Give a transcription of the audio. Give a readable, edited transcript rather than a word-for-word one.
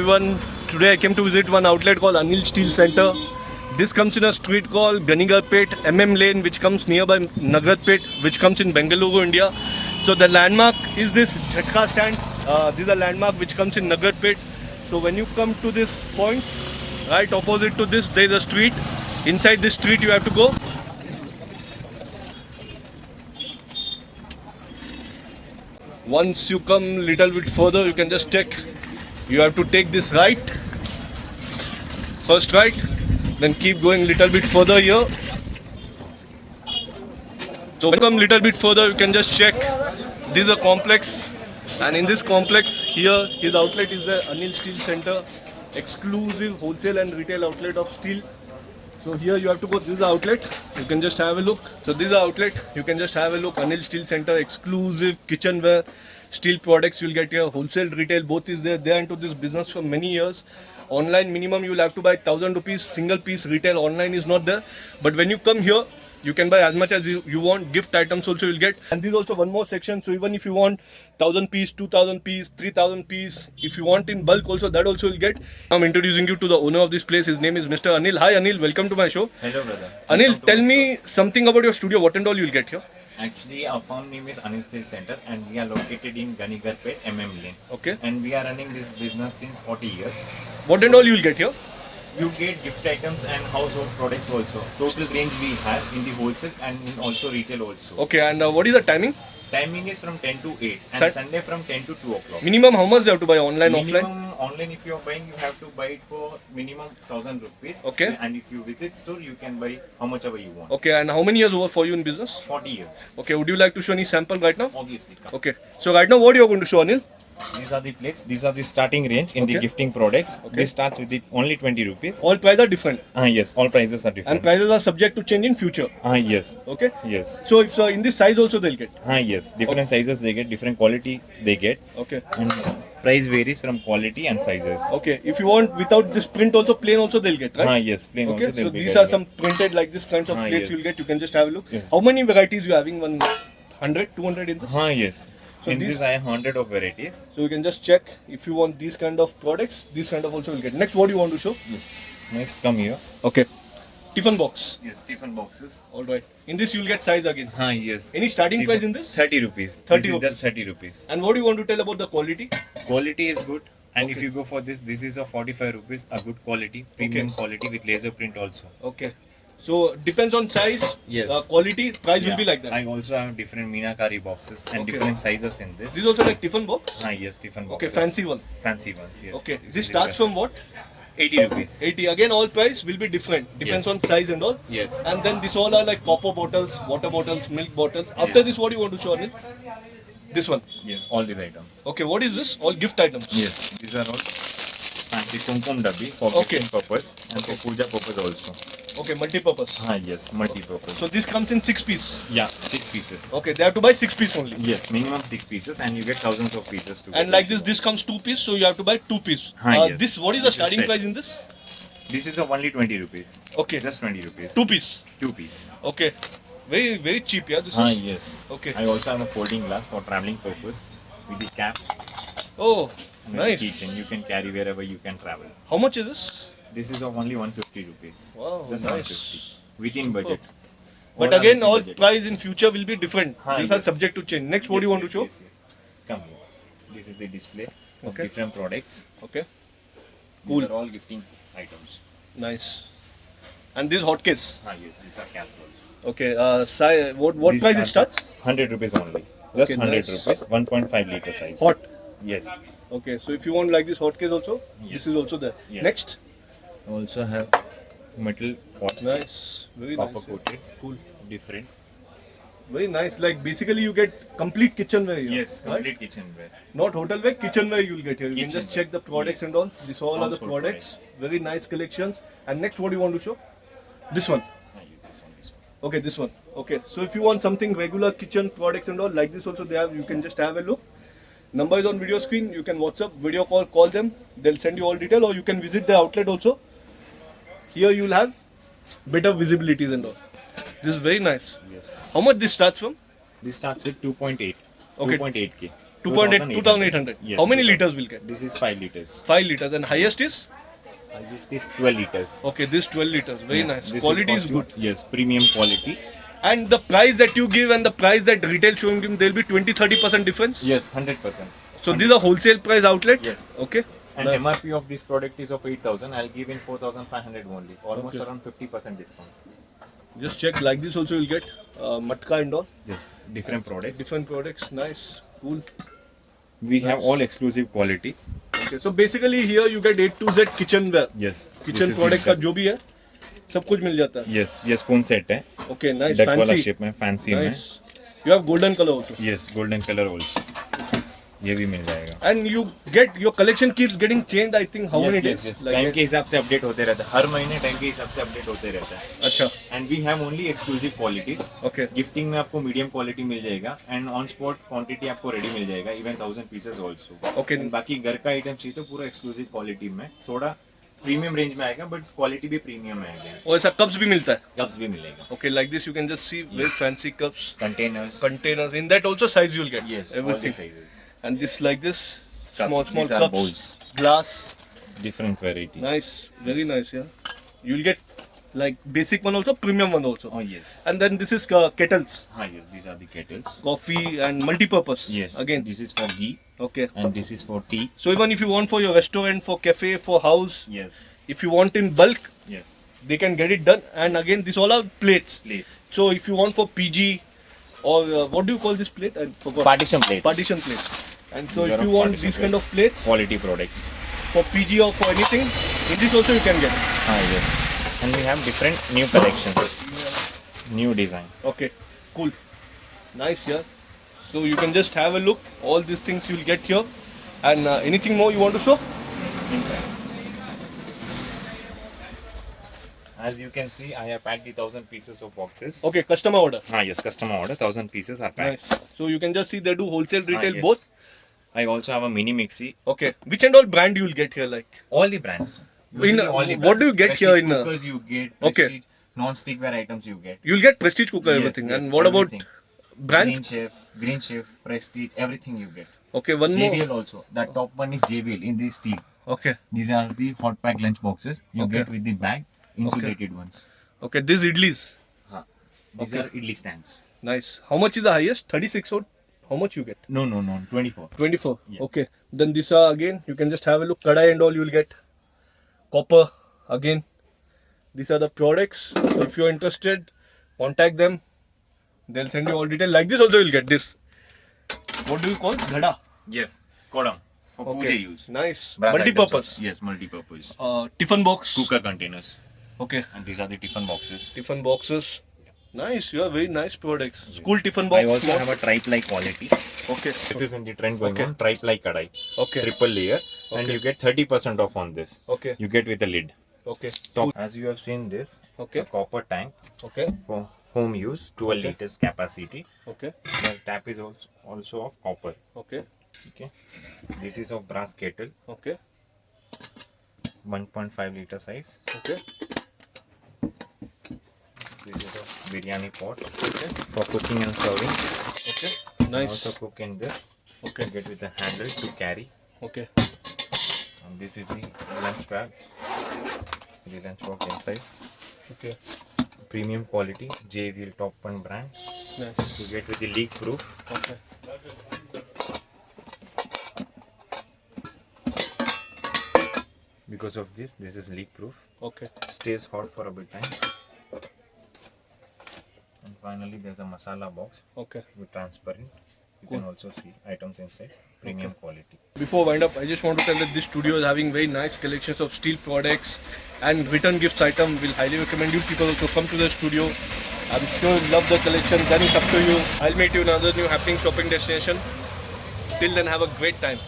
everyone. Today I came to visit one outlet called Anil Steel Center. This comes in a street called Ganigarpet, MM Lane, which comes nearby Nagratpet, which comes in Bengaluru, India. So the landmark is this Jhatka stand. This is a landmark which comes in Nagratpet. So when you come to this point, right opposite to this, there is a street. Inside this street you have to go. Once you come little bit further, you can just take. You have to take this right. First right, then keep going little bit further here. So when you come little bit further, you can just check. This is a complex, and in this complex here, his outlet is the Anil Steel Center, exclusive wholesale and retail outlet of steel. So here you have to go. This is the outlet. You can just have a look. So this is the outlet. You can just have a look. Anil Steel Center, exclusive kitchenware, steel products you'll get here. Wholesale, retail, both is there. They are into this business for many years. Online minimum you will have to buy 1,000 rupees. Single piece retail online is not there. But when you come here, you can buy as much as you want. Gift items also you'll get. And this is also one more section. So even if you want 1,000 piece, 2,000 piece, 3,000 piece, if you want in bulk also, that also you'll get. I'm introducing you to the owner of this place. His name is Mr. Anil. Hi Anil, welcome to my show. Hello brother. Anil, tell me something about your studio. What and all you'll get here? Actually, our firm name is Anil Steel Center and we are located in Ganigarpet, MM Lane. Okay. And we are running this business since 40 years. What and all you'll get here? You get gift items and household products also. Total range we have in the wholesale and in also retail also. Okay, and what is the timing? Timing is from 10 to 8 and Sunday from 10 to 2 o'clock. Minimum how much you have to buy online, Minimum offline? Online if you are buying, you have to buy it for minimum 1,000 rupees. Okay. And if you visit store, you can buy how much ever you want. Okay, and how many years over for you in business? 40 years. Okay, would you like to show any sample right now? Obviously. Come. Okay, so right now what you are going to show, Anil? These are the plates. These are the starting range in Okay. the gifting products. Okay. This starts with only 20 rupees. All prices are different. Yes, all prices are And different. prices are subject to change in future. Yes, Okay? yes. So if in this size also they'll get. Yes. Different sizes they get, different quality they get, Okay. and price varies from quality and sizes. Okay. If you want without this print also, plain also they'll get, right? Yes, plain Okay. also So they'll be these are getting. some printed like this kinds of plates Yes. you'll get. You can just have a look. Yes. How many varieties you having? 100, 200 in this? Yes. So in these- this I have 100 of varieties. So you can just check if you want these kind of products. These kind of also will get. Next, what do you want to show? Next, come here. Okay. Tiffin box. Yes, tiffin boxes. All right. In this you'll get size again. Yes. Any starting price in this? 30 rupees. 30 This is rupees. just 30 rupees. And what do you want to tell about the quality? Quality is good. And if Okay. you go for this is a 45 rupees, a good quality, premium Okay. quality with laser print also. Okay. So depends on size, Yes. quality, price will be like that. I also have different Meenakari boxes and Okay. different sizes in this. This is also like tiffin box. Yes, different Okay, boxes. fancy one. Fancy ones, yes. Okay. This This is starts the from what? 80 rupees. 80. Again, all price will be different. Depends Yes. on size and all. Yes. And then this all are like copper bottles, water bottles, milk bottles. After Yes. this, what do you want to show, Anil? This one. Yes, all these items. Okay. What is this? All gift items. Yes, these are all fancy kumkum dabbi for Okay. gifting purpose and for puja purpose also. Okay. Multi-purpose. Yes, multi-purpose. So this comes in 6 piece. Yeah, 6 pieces. Okay. They have to buy 6 piece only. Yes, minimum 6 pieces and you get thousands of pieces together. And like this comes 2 piece, so you have to buy 2 piece. Yes. This what is the This is starting set. price in this? This is only 20 rupees. Okay. Just 20 rupees. 2 piece. 2 piece. Okay. Very cheap, yeah. This is. Yes. Okay. I also have a folding glass for traveling purpose with the cap. Oh, And nice. the keychain. You can carry wherever you can travel. How much is this? This is of only 150 rupees. Wow, Just nice. 150. Within budget. But All are again, within all budget. price in future will be different. These are Yes. subject to change. Next, what do you want to show? Yes. Come here. This is the display of Okay. different products. Okay, These Cool. are all gifting items. nice. And this hot case. Yes, these are casseroles. Okay, what These price are it starts? 100 rupees only. Just Okay, 100 nice. rupees. 1.5 liter size. Hot. Yes. Okay, so if you want like this hot case also, Yes. this is also there. Yes. Next, I also have metal pots. nice, very Copper nice. coated. Cool, Different. very nice. Like basically you get complete kitchenware here. Yes, right? complete kitchenware. Not hotelware, kitchenware you will get here. You can just Kitchenware. check the products Yes. and all. These all are the Household products. Very nice collections. And next, what do you want to show? This one. I use this one, this one. Okay, this one. Okay, so if you want something regular kitchen products and all like this also they have, you can just have a look. Number is on video screen. You can WhatsApp, video call them. They'll send you all detail, or you can visit the outlet also. Here you will have better visibilities and all. This is very nice. Yes. How much this starts from? This starts with 2.8. Okay. 2.8K. 2.8, 2,800. Yes, How many 2000. liters will get? This is 5 liters. 5 liters. And highest is? This is 12 liters. Okay, this 12 liters. Very Yes, nice. this Quality will is cost you- good. Yes, premium quality. And the price that you give and the price that retail showing them, there will be 20-30% difference. Yes, 100%. So this is a wholesale price outlet? Yes. Okay. And Nice. MRP of this product is of 8,000. I'll give in 4,500 only. Almost Okay. around 50% discount. Just check like this also you'll get matka and all. Yes, different products. Different products. Nice. Cool. We have all exclusive quality. Okay. So basically here you get A to Z kitchenware. Yes. Kitchen this is product का inside. जो भी है सब कुछ मिल जाता है. Yes, ये spoon set है. Okay, nice, Duck वाला fancy. shape में, fancy में. Nice. You have golden color also. Yes, golden color also. ये भी मिल जाएगा. And you get your collection keeps getting changed. I think how many days? Like time that? के हिसाब से update होते रहता है. हर महीने टाइम के हिसाब से अपडेट होते रहता है. अच्छा. And we have only exclusive qualities. Okay. Gifting में आपको मीडियम क्वालिटी मिल जाएगा एंड ऑन स्पॉट क्वांटिटी आपको रेडी मिल जाएगा. Even 1000 pieces also. Okay. बाकी घर का आइटम चाहिए तो पूरा एक्सक्लूसिव क्वालिटी में थोड़ा प्रीमियम रेंज में आएगा बट क्वालिटी भी प्रीमियम में आएगा. और ऐसा कप्स भी मिलता है. कप्स भी मिलेगा. Okay, like this you can just see very fancy cups, containers. containers. In that also size you'll get. Yes, Everything. all the sizes. And this like this Cups. small These are cups, bowls. glass. Different variety. Nice, very nice. Yeah, you'll get like basic one also, premium one also. Oh yes. And then this is kettles, Yes, these are the kettles. coffee and multi-purpose. Yes. Again. This is for ghee Okay. and this is for tea. So even if you want for your restaurant, for cafe, for house, Yes. if you want in bulk, Yes. they can get it done. And again, these all are plates. Plates. So if you want for PG or what do you call this plate? I forgot. Partition plates. Partition plates. And so These if are you of want partition these kind plates. of plates Quality products. for PG or for anything, in this also you can get. Yes. And we have different new collections. New design. Okay, cool. Nice, yeah. So you can just have a look. All these things you'll get here. And anything more you want to show? As you can see, I have packed the 1000 pieces of boxes. Okay, customer order. Yes, customer order. 1000 pieces are packed. Nice. So you can just see they do wholesale, retail, Yes. both. I also have a mini mixie. Okay. Which and all brand you'll get here, like? All the brands. In, Usually all the what do you get Prestige here in? cookers you get. Okay. Prestige non-stickware items you get. You'll get Prestige cooker, Yes, everything. yes, And what everything. about brands? Green Chef, Prestige, everything you get. Okay, one more. JBL also. That top one is JBL in this steel. Okay. These are the hot pack lunch boxes you Okay. get with the bag, insulated ones. Okay, these idlis. These Okay. are idli stands. Nice. How much is the highest? 36 or how much you get? No, 24. 24. Yes. Okay. Then these are again, you can just have a look. Kadai and all you'll get. Copper again. These are the products. So if you're interested, contact them. They'll send you all detail. Like this also you'll get this. What do you call? Ghada. Yes, kodam. For puja Okay. use. Nice. Brass Multi-purpose. items. Yes, multi-purpose. Tiffin box. Cooker containers. Okay. And these are the tiffin boxes. Tiffin boxes. Nice. You have very nice products. School tiffin I box. also small. have a tri-ply quality. Okay. This is in the trend going Okay. on. Tri-ply kadai. Okay. Triple layer. And Okay. you get 30% off on this. Okay. You get with a lid. Okay. Top. As you have seen this, Okay. a copper tank Okay. for home use, 12 Okay. liters capacity. Okay. The tap is also of copper. Okay. Okay. This is of brass kettle, Okay. 1.5 liter size. Okay. This is of biryani pot Okay. for cooking and serving. Okay. You Nice. also cook in this. Okay. You get with a handle to carry. Okay. And this is the lunch bag. The lunch box inside. Okay. Premium quality JVL top one brand. Nice. You get with the leak proof. Okay. Because of this is leak proof. Okay. Stays hot for a bit time. And finally there's a masala box Okay. with transparent. You can also see items inside. Premium quality. Before wind up, I just want to tell that this studio is having very nice collections of steel products and return gifts item. Will highly recommend you people also come to the studio. I'm sure you love the collection. Then it's up to you. I'll meet you in another new happening shopping destination. Till then, have a great time.